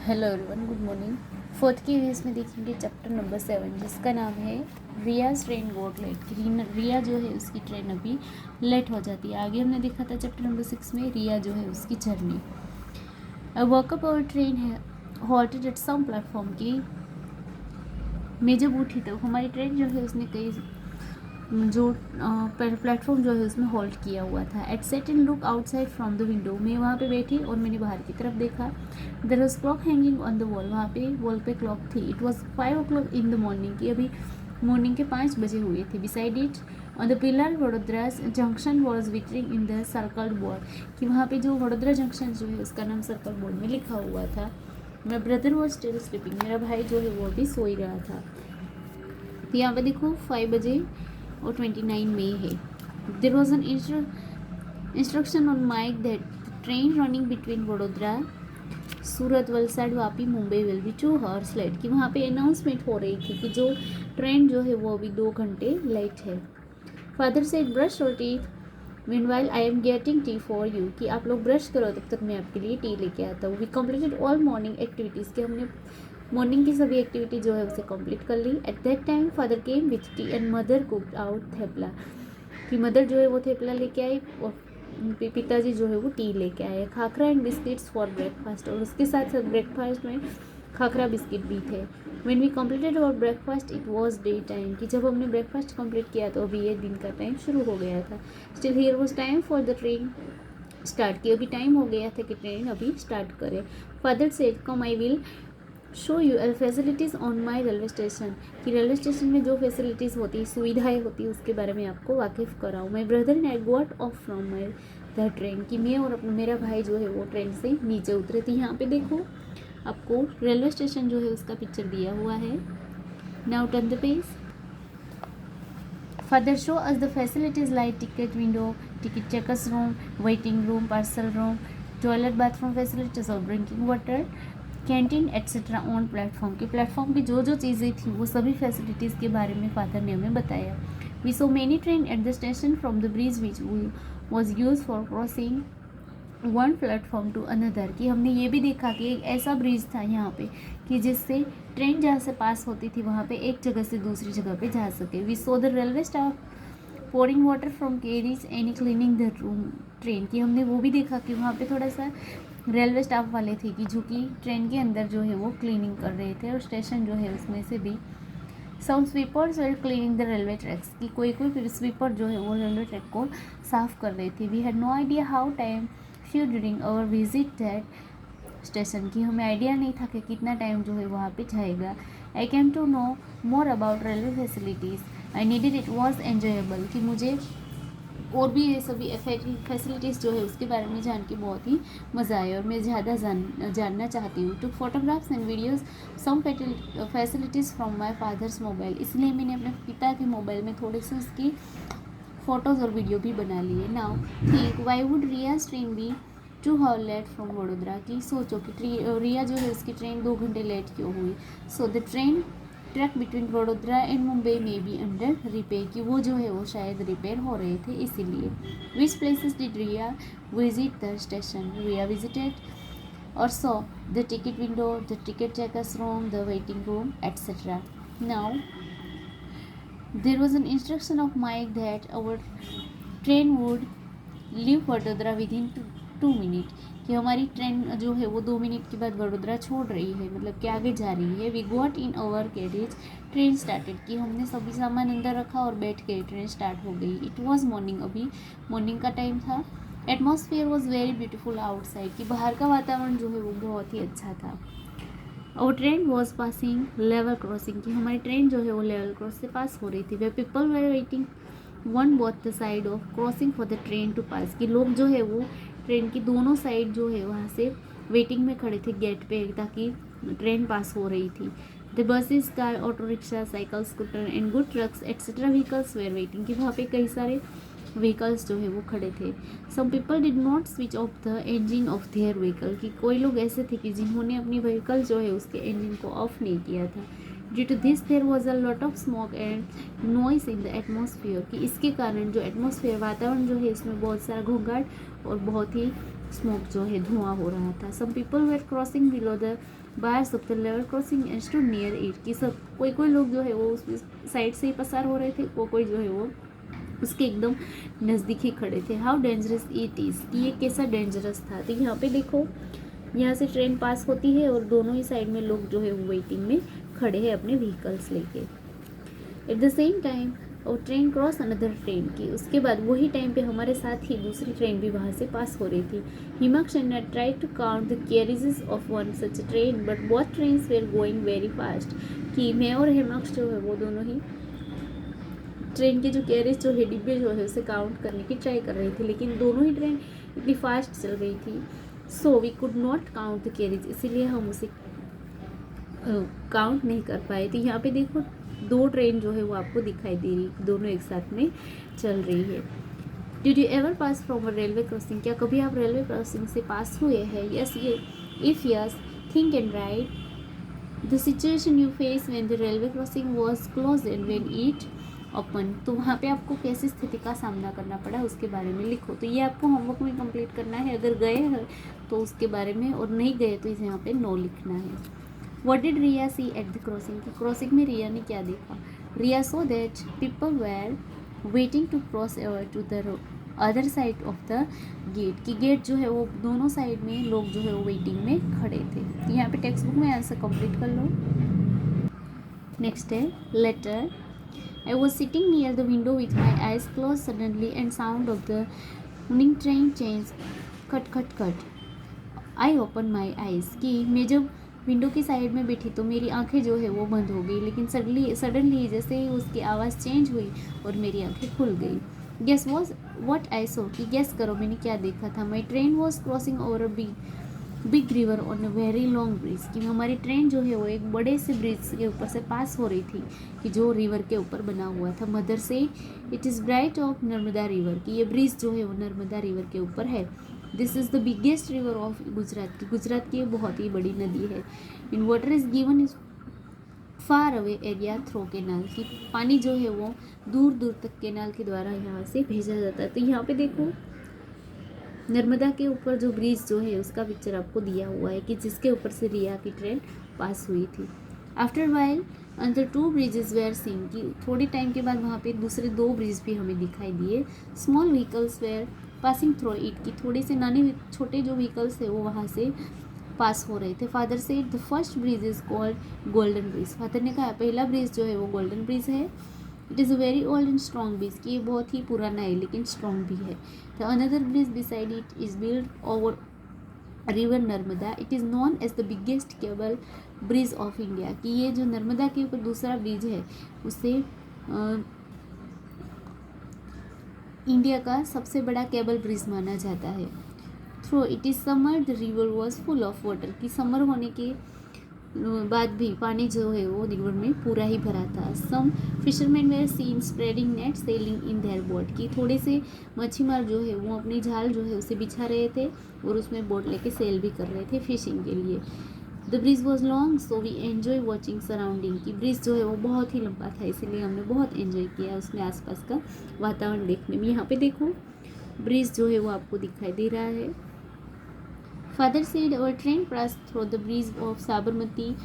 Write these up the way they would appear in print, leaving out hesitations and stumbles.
Hello everyone, good morning. Fourth की US में देखेंगे चैप्टर नंबर 7 जिसका नाम है रियाज ट्रेन गॉट लेट। रिया जो है उसकी ट्रेन अभी लेट हो जाती है। आगे हमने देखा था चैप्टर नंबर 6 में रिया जो है उसकी जर्नी। वॉकअप और ट्रेन है हॉल्टेड एट सम प्लेटफॉर्म की। मैं जब उठी तो हमारी ट्रेन जो है उसने कई जो प्लेटफॉर्म जो है उसमें होल्ड किया हुआ था। At set in look outside from the window. मैं वहाँ पे बैठी और मैंने बाहर की तरफ देखा। There was clock hanging on the wall. वहाँ पे वॉल पे क्लॉक थी। It was 5 o'clock in the morning की अभी मॉर्निंग के 5 बजे हुए थे। Beside it on the pillar Vadodara junction was writing in the circled board कि वहाँ पे जो वडोदरा जंक्शन जो है उसका नाम सर्कल बोर्ड में लिखा हुआ था। मेरा ब्रदर वॉज स्टिल स्लीपिंग। मेरा भाई जो है वो भी सो ही रहा था। तो यहाँ पे देखो 5 बजे और 29 मई है। There was an instruction on mic that train running between Vadodara Surat Valsad Vapi Mumbai will be 2 hours late कि वहाँ पे अनाउंसमेंट हो रही थी कि जो ट्रेन जो है वो अभी 2 घंटे लेट है। फादर सेड ब्रश और teeth meanwhile I am getting T for you कि आप लोग ब्रश करो तब तक मैं आपके लिए टी लेके आता हूँ। We completed all morning activities कि हमने मॉर्निंग की सभी एक्टिविटी जो है उसे कंप्लीट कर ली। At that time father came with tea and mother cooked out thepla कि मदर जो है वो थेपला लेके आई और पिताजी जो है वो टी लेके आए। Khakhra and biscuits for breakfast और उसके साथ साथ ब्रेकफास्ट में खाखरा बिस्किट भी थे। When we completed our breakfast it was day time कि जब हमने ब्रेकफास्ट कंप्लीट किया तो अभी ये दिन का टाइम शुरू हो गया था। Still here was time for the train start की अभी टाइम हो गया था कि ट्रेन अभी स्टार्ट करे। Father said come I will show you facilities on my railway station कि रेलवे स्टेशन में जो फैसिलिटीज़ होती सुविधाएं होती उसके बारे में आपको वाकिफ़ कराऊँ। My brother and I got off from my the train कि मैं और अपना मेरा भाई जो है वो ट्रेन से नीचे उतरे थे। यहाँ पे देखो आपको रेलवे स्टेशन जो है उसका पिक्चर दिया हुआ है। Now turn the page. Further show us the facilities like ticket window, ticket checkers room, waiting room, parcel room, toilet, bathroom facilities or drinking water, canteen etcetera on platform की platform की जो जो चीज़ें थी वो सभी फैसिलिटीज़ के बारे में फादर ने हमें बताया। We saw many train at the station from the bridge which was use for crossing one platform to another कि हमने ये भी देखा कि एक ऐसा ब्रिज था यहाँ पे कि जिससे ट्रेन जहाँ से पास होती थी वहाँ पे एक जगह से दूसरी जगह पे जा सके। We saw the railway staff pouring water from carriage any cleaning the room train की हमने वो भी देखा कि वहाँ पे थोड़ा सा रेलवे स्टाफ वाले थे कि जो कि ट्रेन के अंदर जो है वो क्लीनिंग कर रहे थे और स्टेशन जो है उसमें से भी some sweepers were cleaning the railway tracks कि कोई स्वीपर जो है वो रेलवे ट्रैक को साफ कर रहे थे। We had no idea how time flew during our visit that station की हमें आइडिया नहीं था कि कितना टाइम जो है वहाँ पे जाएगा। I came to know more about railway facilities I needed it was enjoyable कि मुझे और भी ये सभी फैसिलिटीज़ जो है उसके बारे में जान के बहुत ही मज़ा आया और मैं ज़्यादा जानना चाहती हूँ। To photographs and videos some facilities from my father's mobile इसलिए मैंने अपने पिता के मोबाइल में थोड़े से उसकी फ़ोटोज़ और वीडियो भी बना लिए। नाउ थिंक वाई वुड रियाज train be 2 hours late from Vadodara की सोचो कि रिया जो है उसकी ट्रेन 2 घंटे लेट क्यों हुई। So the train track between Vadodara and Mumbai में बी अंडर रिपेयर कि वो जो है वो शायद रिपेयर हो रहे थे इसीलिए। Which places did Riya visit the station Riya visited also the ticket window, the ticket checkers room, the waiting room etcetera. Now there was an instruction of Mike that our train would leave Vadodara within 2 minutes कि हमारी train जो है वो 2 minute के बाद वडोदरा छोड़ रही है मतलब कि आगे जा रही है। We got in our carriage train started कि हमने सभी सामान अंदर रखा और बैठ गए ट्रेन स्टार्ट हो गई। इट वॉज मॉर्निंग अभी मॉर्निंग का टाइम था। Atmosphere was very beautiful outside कि बाहर का वातावरण जो है वो बहुत ही अच्छा था। और train was passing level crossing की हमारी ट्रेन जो है वो लेवल क्रॉस से पास हो रही थी। वे people were waiting on both the side of crossing for the train to pass कि लोग जो है वो ट्रेन की दोनों साइड जो है वहाँ से वेटिंग में खड़े थे गेट पे ताकि ट्रेन पास हो रही थी। The buses, car, auto rickshaw, cycle, scooter and good trucks etcetera vehicles were waiting कि वहाँ पे कई सारे व्हीकल्स जो है वो खड़े थे। Some people did not switch off the engine of their vehicle कि कोई लोग ऐसे थे कि जिन्होंने अपनी व्हीकल जो है उसके इंजन को ऑफ नहीं किया था। Due to this there was a lot of smoke and noise in the atmosphere कि इसके कारण जो एटमोसफियर वातावरण जो है इसमें बहुत सारा घोंघाट और बहुत ही स्मोक जो है धुआं हो रहा था। Some people were crossing below the bars of the level crossing and stood near it, कि सब कोई लोग जो है वो उस साइड से ही पसार हो रहे थे, कोई जो है वो उसके एकदम नज़दीक ही खड़े थे। हाउ डेंजरस इट इज़, कि ये कैसा डेंजरस था। तो यहाँ पे देखो, यहाँ से ट्रेन पास होती है और दोनों ही साइड में लोग जो है वो वेटिंग में खड़े हैं अपने व्हीकल्स लेके। एट द सेम टाइम और ट्रेन क्रॉस अनदर ट्रेन की, उसके बाद वही टाइम पे हमारे साथ ही दूसरी ट्रेन भी वहाँ से पास हो रही थी। Himaksh and I tried to count the carriages of one such train but both trains were going very fast, कि मैं और हिमाक्ष जो है वो दोनों ही ट्रेन के जो कैरेज जो है, डिब्बे जो है, उसे काउंट करने की ट्राई कर रही थी, लेकिन दोनों ही ट्रेन इतनी फास्ट चल रही थी। So we could not count the carriage, इसीलिए हम उसे काउंट नहीं कर पाए। तो यहाँ पे देखो, दो ट्रेन जो है वो आपको दिखाई दे रही, दोनों एक साथ में चल रही है। Did you ever pass from a railway crossing, क्या कभी आप रेलवे क्रॉसिंग से पास हुए हैं? यस, ये if yes think and right the situation you face when the railway crossing was close and when it open, तो वहाँ पे आपको कैसी स्थिति का सामना करना पड़ा उसके बारे में लिखो। तो ये आपको होमवर्क में कंप्लीट करना है, अगर गए हैं तो उसके बारे में, और नहीं गए तो इसे यहाँ पे नो लिखना है। What did Riya see at the crossing, कि क्रॉसिंग में रिया ने क्या देखा? रिया saw that people were waiting to cross over to the other side of the gate, कि गेट जो है वो दोनों साइड में लोग जो है वो वेटिंग में खड़े थे। तो यहाँ पे टेक्स्ट बुक में आंसर कंप्लीट कर लो। नेक्स्ट है letter. I was sitting near the window with my eyes closed suddenly and sound of the running train changed, खट खट खट। I opened my eyes, कि मैं जब विंडो की साइड में बैठी तो मेरी आंखें जो है वो बंद हो गई, लेकिन सडनली जैसे ही उसकी आवाज़ चेंज हुई और मेरी आंखें खुल गई। गेस वॉज व्हाट आई सो, कि गेस करो मैंने क्या देखा था। My train was crossing over a big river on a very long bridge, कि हमारी ट्रेन जो है वो एक बड़े से ब्रिज के ऊपर से पास हो रही थी, कि जो रिवर के ऊपर बना हुआ था। मदर से it is bright of Narmada river, कि ये ब्रिज जो है वो नर्मदा रिवर के ऊपर है। This is the biggest river of Gujarat, की गुजरात की बहुत ही बड़ी नदी है। In water is given is far away area through canal, की पानी जो है वो दूर दूर तक केनाल के द्वारा यहाँ से भेजा जाता है। तो यहाँ पे देखो, नर्मदा के ऊपर जो ब्रिज जो है उसका पिक्चर आपको दिया हुआ है, कि जिसके ऊपर से रिया की ट्रेन पास हुई थी। आफ्टर वाइल अंदर टू ब्रिजेज वेयर सीन, की थोड़ी टाइम के बाद वहाँ पे दूसरे दो ब्रिज भी हमें दिखाई दिए। Small vehicles where passing through it, की थोड़े से छोटे जो व्हीकल्स थे वो वहाँ से पास हो रहे थे। फादर से the first bridge is called golden bridge, father ने कहा पहला ब्रिज जो है वो गोल्डन ब्रिज है। It is a very old and strong bridge, कि ये बहुत ही पुराना है लेकिन स्ट्रॉन्ग भी है। The another bridge beside it is build over river Narmada, it is known as the biggest cable bridge of India, कि ये जो नर्मदा के ऊपर दूसरा ब्रिज है उसे इंडिया का सबसे बड़ा केबल ब्रिज माना जाता है। Through it is summer the river was full of water, कि समर होने के बाद भी पानी जो है वो रिवर में पूरा ही भरा था। Some fisherman were seen spreading net sailing in their boat, की थोड़े से मच्छीमार जो है वो अपनी झाल जो है उसे बिछा रहे थे और उसमें बोट लेके सेल भी कर रहे थे फिशिंग के लिए। The bridge was long so we enjoy watching surrounding, की ब्रिज जो है वो बहुत ही लंबा था, इसीलिए हमने बहुत एंजॉय किया उसमें आसपास का वातावरण देखने में। यहाँ पे देखो ब्रिज जो है वो आपको दिखाई दे रहा है। Father said our train pass through the bridge of Sabarmati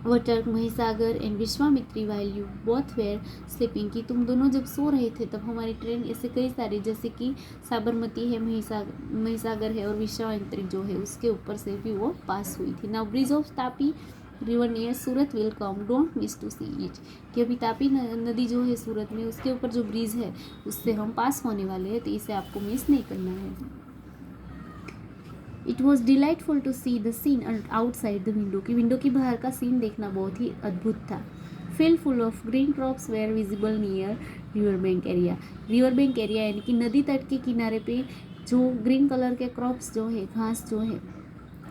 Vatrak Mahisagar and Vishwamitri while you both were sleeping, की तुम दोनों जब सो रहे थे तब हमारी ट्रेन ऐसे कई सारे, जैसे कि साबरमती है, महिसागर है और विश्वामित्री जो है उसके ऊपर से भी वो पास हुई थी। Now bridge of Tapi river near Surat will come, don't miss to see it, कि अभी तापी नदी जो है सूरत में उसके ऊपर जो ब्रिज है उससे हम पास होने वाले हैं, तो इसे आपको मिस नहीं करना है। It was delightful to see the scene outside the window, की विंडो की बाहर का सीन देखना बहुत ही अद्भुत था। Field full of green crops were visible near river bank area, river bank area यानी कि नदी तट के किनारे पे जो ग्रीन कलर के क्रॉप्स जो है, घास जो है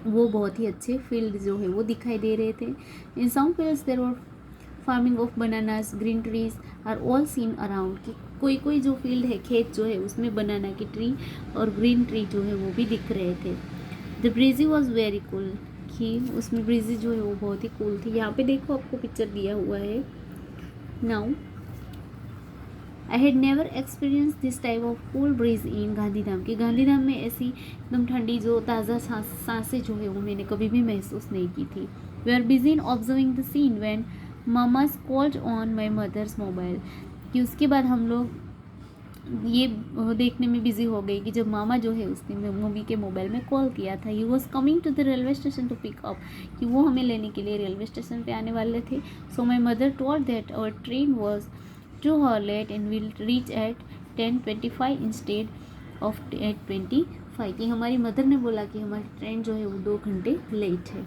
वो बहुत ही अच्छे फील्ड जो है वो दिखाई दे रहे थे। In some fields there were farming of bananas, green trees are all seen around, की कोई जो फील्ड है, खेत जो है उसमें बनाना की ट्री और ग्रीन ट्री जो है वो भी दिख रहे थे। The breezy was very cool, कि उसमें ब्रीजी जो है वो बहुत ही कूल थी। यहाँ पे देखो आपको पिक्चर दिया हुआ है। Now I had never experience this type of cool breeze in Gandhidham कि गांधीधाम में ऐसी एकदम ठंडी जो ताज़ा सांसें जो है वो मैंने कभी भी महसूस नहीं की थी. We are busy in observing the scene when मामाज called on my mother's mobile कि उसके बाद हम लोग ये देखने में बिजी हो गई कि जब मामा जो है उसने मम्मी के मोबाइल में कॉल किया था. He was coming to the railway station to pick up कि वो हमें लेने के लिए रेलवे स्टेशन पे आने वाले थे. So my mother told that our train was two hour late and will reach at 10:25 instead of 8:25 कि हमारी मदर ने बोला कि हमारी ट्रेन जो है वो 2 घंटे लेट है.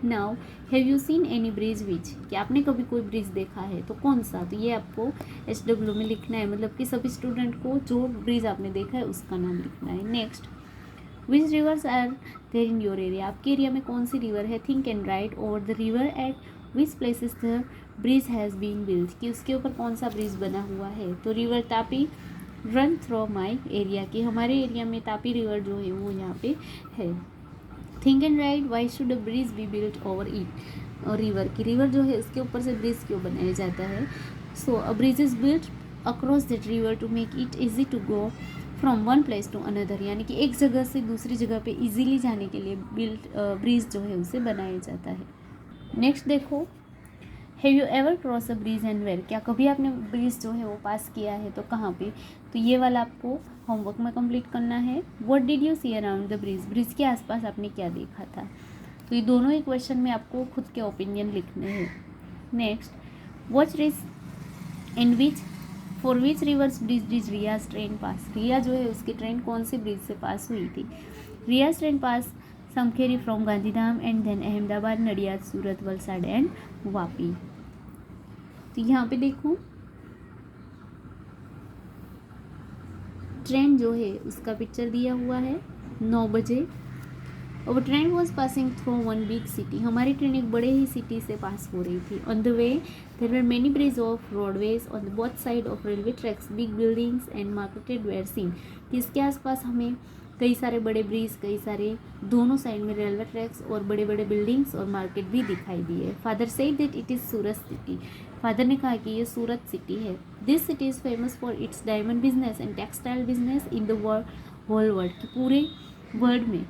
Now have you seen any bridge विच कि आपने कभी कोई ब्रिज देखा है तो कौन सा. तो ये आपको HW में लिखना है, मतलब कि सभी स्टूडेंट को जो ब्रिज आपने देखा है उसका नाम लिखना है. Next, which rivers are there in your area, आपके एरिया में कौन सी रिवर है. Think and write over the river at which places the bridge has been build कि उसके ऊपर कौन सा ब्रिज बना हुआ है. तो river Tapi run through my area कि हमारे एरिया में तापी रिवर जो है वो यहाँ पे है. Think and right why should a bridge be built over it और रिवर की रिवर जो है उसके ऊपर से ब्रिज क्यों बनाया जाता है. So a bridge is built across that river to make it easy to go from one place to another यानी कि एक जगह से दूसरी जगह पे इजीली जाने के लिए ब्रिज जो है उसे बनाया जाता है. नेक्स्ट देखो, have you ever cross a bridge and where क्या कभी आपने ब्रिज जो है वो पास किया है तो कहाँ पे. तो ये वाला आपको होमवर्क में कंप्लीट करना है. What did you see around the bridge, bridge के आसपास आपने क्या देखा था. तो ये दोनों ही क्वेश्चन में आपको खुद के ओपिनियन लिखने हैं. Next, what ridge in which for which rivers bridge does Riya's train pass, Riya जो है उसकी ट्रेन कौन से ब्रिज से पास हुई थी. Riya's train pass Samkheri from Gandhidham and then Ahmedabad, Nadiad, Surat, Valsad and Vapi. तो यहाँ पे देखो ट्रेन जो है उसका पिक्चर दिया हुआ है 9 बजे. और train was passing through one big city, हमारी ट्रेन एक बड़े ही सिटी से पास हो रही थी. On the way there were many bridge of roadways on the both side of railway tracks, big buildings and marketed were seen. इसके आसपास हमें कई सारे बड़े ब्रिज, कई सारे दोनों साइड में रेलवे ट्रैक्स और बड़े बड़े बिल्डिंग्स और मार्केट भी दिखाई दिए. Father said that it is Surat city, father ने कहा कि ये सूरत सिटी है. This city is famous for its diamond business and textile business in the whole world कि पूरे वर्ल्ड में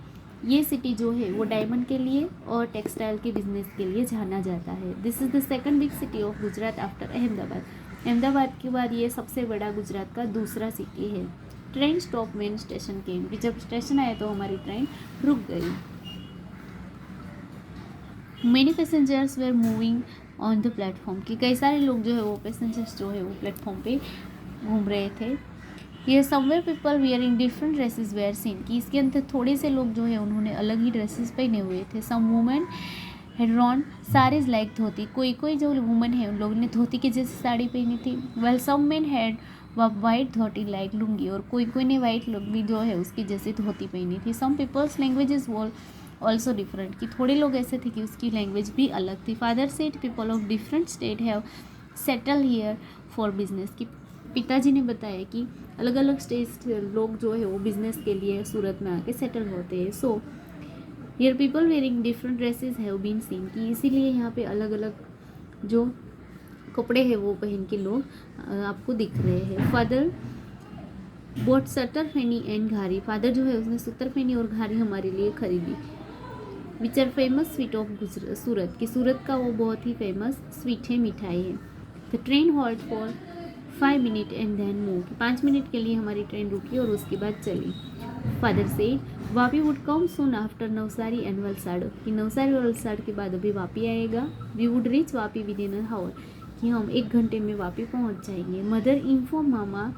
ये सिटी जो है वो डायमंड के लिए और टेक्सटाइल के बिजनेस के लिए जाना जाता है. This is the second big city of Gujarat after Ahmedabad, Ahmedabad के बाद ये सबसे बड़ा गुजरात का दूसरा सिटी है. Train stop when station came कि जब स्टेशन आया तो हमारी ट्रेन रुक गई. Many passengers were moving on the platform कि कई सारे लोग जो है वो पैसेंजर्स जो है वो प्लेटफॉर्म पे घूम रहे थे. ये somewhere people wearing different dresses were seen कि इसके अंदर थोड़े से लोग जो है उन्होंने अलग ही ड्रेसेस पहने हुए थे. Some women had worn saris like dhoti, कोई कोई जो वुमेन है उन लोगों ने धोती की जैसी साड़ी पहनी थी. Well some men had white dhoti like lungi और कोई कोई ने वाइट लुंगी जो है उसकी जैसी धोती पहनी थी. Some peoples languages were also different कि थोड़े लोग ऐसे थे कि उसकी लैंग्वेज भी अलग थी. Father said people of different state have settle here for business कि पिताजी ने बताया कि अलग अलग स्टेट से लोग जो है वो बिजनेस के लिए सूरत में आके सेटल होते हैं. So here people wearing different dresses have been seen कि इसीलिए यहाँ पे अलग अलग जो कपड़े हैं वो पहन के लोग आपको दिख रहे हैं. फादर बोट सत्तर फैनी एंड घारी, फादर जो है उसने सत्तर फैनी और घारी हमारे लिए खरीदी. Which are famous sweet of Surat कि सूरत का वो बहुत ही फेमस स्वीट है, मिठाई है. The train halt for 5 minute and then move, 5 minute के लिए हमारी ट्रेन रुकी और उसके बाद चली. Father said Vapi would come soon after Navsari and Valsad कि नवसारी और वलसाड़ के बाद अभी वापी आएगा. We would reach Vapi within a hour कि हम 1 घंटे में वापी पहुंच जाएंगे. Mother inform mama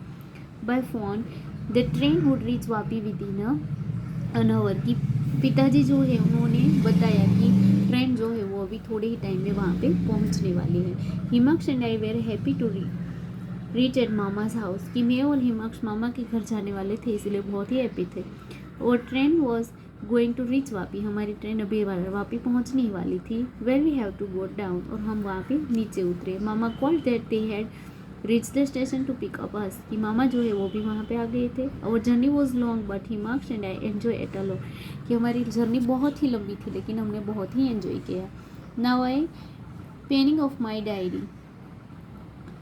by phone the train would reach Vapi within an hour कि पिताजी जो है उन्होंने बताया कि ट्रेन जो है वो अभी थोड़े ही टाइम में वहाँ पे पहुँचने वाली है. Himaksh and I were happy to reach at mama's house कि मैं और हिमाक्ष मामा के घर जाने वाले थे इसलिए बहुत ही हैप्पी थे. और train was going to reach Vapi, हमारी ट्रेन अभी वापी पहुंचने ही वाली थी. Where we have to go down और हम वहाँ पे नीचे उतरे. Mama called that they had reach the station to pick up us कि मामा जो है वो भी वहाँ पे आ गए थे. और journey was long but Himaksh and I enjoy at a lot कि हमारी जर्नी बहुत ही लंबी थी लेकिन हमने बहुत ही एन्जॉय किया. Now I penning off my diary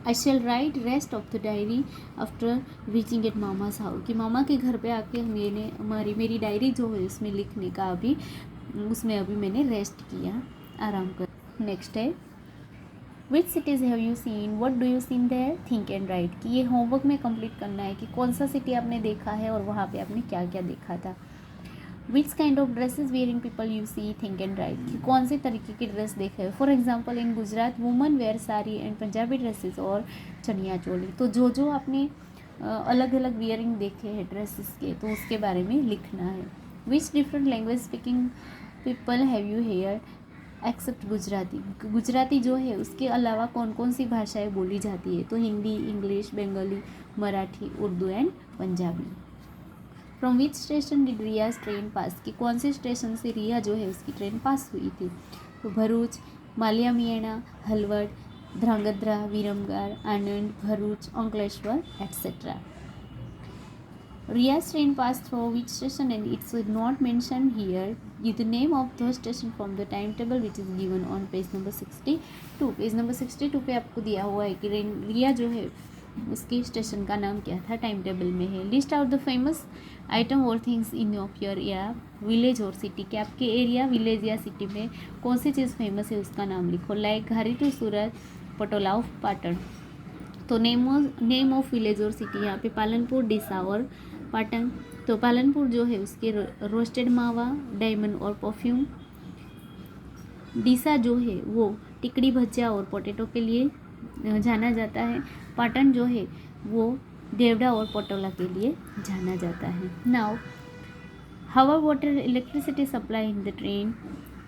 I shall write rest of the diary after reaching at mama's house, कि मामा के घर पे आके मेरी डायरी जो है उसमें लिखने का उसमें अभी मैंने रेस्ट किया, आराम कर। नेक्स्ट है which cities have you seen, what do you seen there, think and write, कि ये होमवर्क में कंप्लीट करना है कि कौन सा सिटी आपने देखा है और वहाँ पे आपने क्या क्या देखा था। Which kind of dresses wearing people you see, think and write, कि कौन से तरीके की ड्रेस देखे है। For example in Gujarat woman wear sari and Punjabi dresses और चनिया चोली, तो जो आपने अलग अलग वेयरिंग देखे हैं ड्रेसेस के, तो उसके बारे में लिखना है। Which different language speaking people have you here except Gujarati, Gujarati जो है उसके अलावा कौन कौन सी भाषाएं बोली जाती है, तो Hindi, English, Bengali, Marathi, Urdu and Punjabi. From which station did Riya's train pass, कि कौन से स्टेशन से रिया जो है उसकी ट्रेन पास हुई थी, तो Bharuch, Maliya Miyana, Halvad, Dhrangadhra, Viramgam, Anand, Bharuch, Ankleshwar etcetera. Riya's train passed through which station and it's not mentioned here. Give the name of the station from the timetable which is given on page number 62. Page number 62 पे आपको दिया हुआ है कि रिया जो है उसके स्टेशन का नाम क्या था, टाइम टेबल में है। List out the famous item or things in of your area, village और सिटी, कि आपके एरिया, विलेज या सिटी में कौन सी चीज़ फेमस है उसका नाम लिखो। Like ghari to Surat, patola of Patan, तो नेम ऑफ विलेज और सिटी यहाँ पे पालनपुर, डिसा और पाटन। तो पालनपुर जो है उसके रोस्टेड मावा, डायमंड और परफ्यूम। डिसा जो है वो टिकड़ी भजिया और पोटैटो के लिए जाना जाता है। पाटन जो है वो देवड़ा और पटोला के लिए जाना जाता है। Now how water electricity supply in the train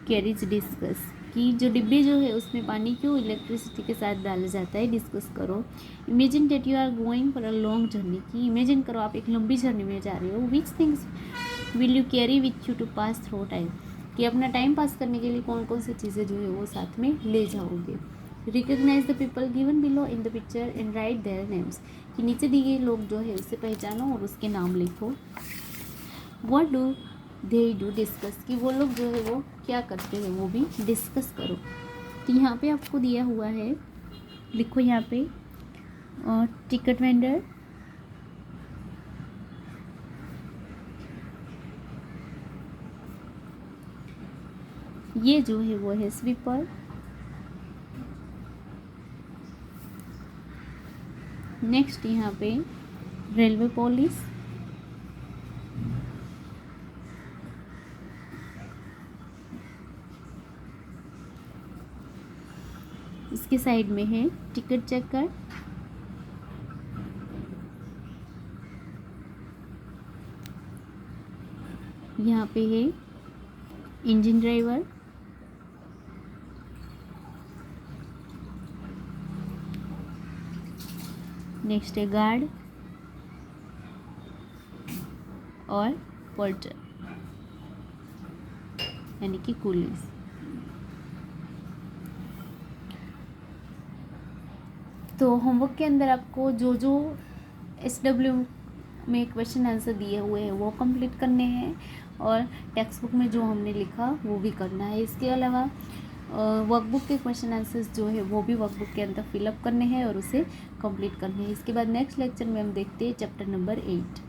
carries discuss, कि जो डिब्बे जो है उसमें पानी क्यों इलेक्ट्रिसिटी के साथ डाला जाता है, डिस्कस करो। Imagine that you are going for a long journey, कि इमेजिन करो आप एक लंबी जर्नी में जा रहे हो। Which things will you carry with you to pass through time, कि अपना टाइम पास करने के लिए कौन कौन सी चीज़ें जो है वो साथ में ले जाओगे। Recognise the people given below in the picture and write their names, कि नीचे दिए गए लोग जो है उसे पहचानो और उसके नाम लिखो। What do they do discuss, कि वो लोग जो है वो क्या करते हैं वो भी डिस्कस करो। तो यहाँ पे आपको दिया हुआ है, लिखो यहाँ पे टिकट वेंडर, ये जो है वो है स्वीपर, नेक्स्ट यहाँ पे रेलवे पुलिस, इसके साइड में है टिकट चेकर, यहाँ पे है इंजन ड्राइवर, नेक्स्ट है गार्ड और पोर्टर यानी कि कुलीस। तो होमवर्क के अंदर आपको जो SW में क्वेश्चन आंसर दिए हुए हैं वो कंप्लीट करने हैं और टेक्स्ट बुक में जो हमने लिखा वो भी करना है। इसके अलावा वर्कबुक के क्वेश्चन आंसर्स जो है वो भी वर्कबुक के अंदर फिलअप करने हैं और उसे कंप्लीट करने हैं। इसके बाद नेक्स्ट लेक्चर में हम देखते हैं चैप्टर नंबर 8।